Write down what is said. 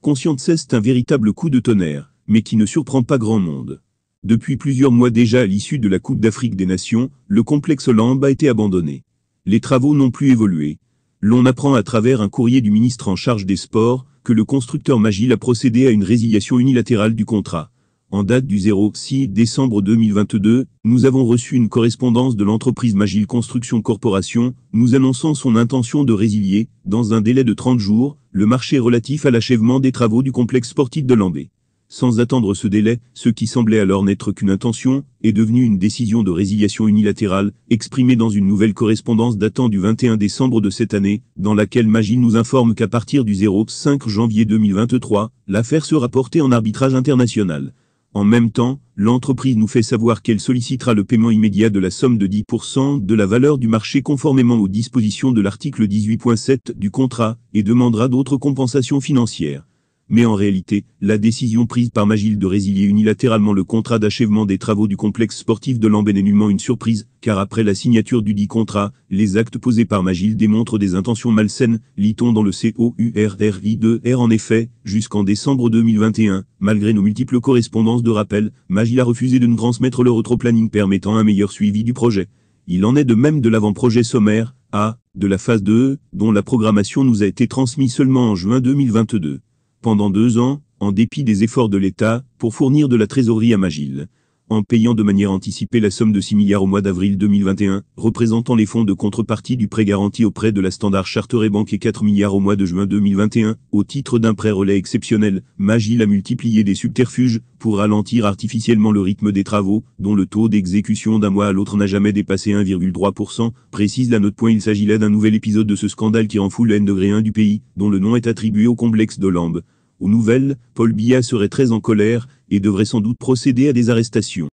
consciente c'est un véritable coup de tonnerre, mais qui ne surprend pas grand monde. Depuis plusieurs mois déjà à l'issue de la Coupe d'Afrique des Nations, le complexe Lambe a été abandonné. Les travaux n'ont plus évolué. L'on apprend à travers un courrier du ministre en charge des Sports que le constructeur Magil a procédé à une résiliation unilatérale du contrat. En date du 6 décembre 2022, nous avons reçu une correspondance de l'entreprise Magil Construction Corporation, nous annonçant son intention de résilier, dans un délai de 30 jours, le marché relatif à l'achèvement des travaux du complexe sportif de Lambe. Sans attendre ce délai, ce qui semblait alors n'être qu'une intention, est devenu une décision de résiliation unilatérale, exprimée dans une nouvelle correspondance datant du 21 décembre de cette année, dans laquelle Magil nous informe qu'à partir du 5 janvier 2023, l'affaire sera portée en arbitrage international. En même temps, l'entreprise nous fait savoir qu'elle sollicitera le paiement immédiat de la somme de 10% de la valeur du marché conformément aux dispositions de l'article 18.7 du contrat, et demandera d'autres compensations financières. Mais en réalité, la décision prise par Magil de résilier unilatéralement le contrat d'achèvement des travaux du complexe sportif de Lambe n'est nullement une surprise, car après la signature du dit contrat, les actes posés par Magil démontrent des intentions malsaines, lit-on dans le COURRI2R. En effet, jusqu'en décembre 2021, malgré nos multiples correspondances de rappel, Magil a refusé de nous transmettre le retroplanning permettant un meilleur suivi du projet. Il en est de même de l'avant-projet sommaire, A, de la phase 2, dont la programmation nous a été transmise seulement en juin 2022. Pendant 2 ans, en dépit des efforts de l'État, pour fournir de la trésorerie à Magil. En payant de manière anticipée la somme de 6 milliards au mois d'avril 2021, représentant les fonds de contrepartie du prêt garanti auprès de la Standard Chartered Bank et 4 milliards au mois de juin 2021, au titre d'un prêt relais exceptionnel, Magil a multiplié des subterfuges pour ralentir artificiellement le rythme des travaux, dont le taux d'exécution d'un mois à l'autre n'a jamais dépassé 1,3%, précise la note. Il s'agit là d'un nouvel épisode de ce scandale qui rend fou le N-1 du pays, dont le nom est attribué au complexe de Lambe. Aux nouvelles, Paul Biya serait très en colère et devrait sans doute procéder à des arrestations.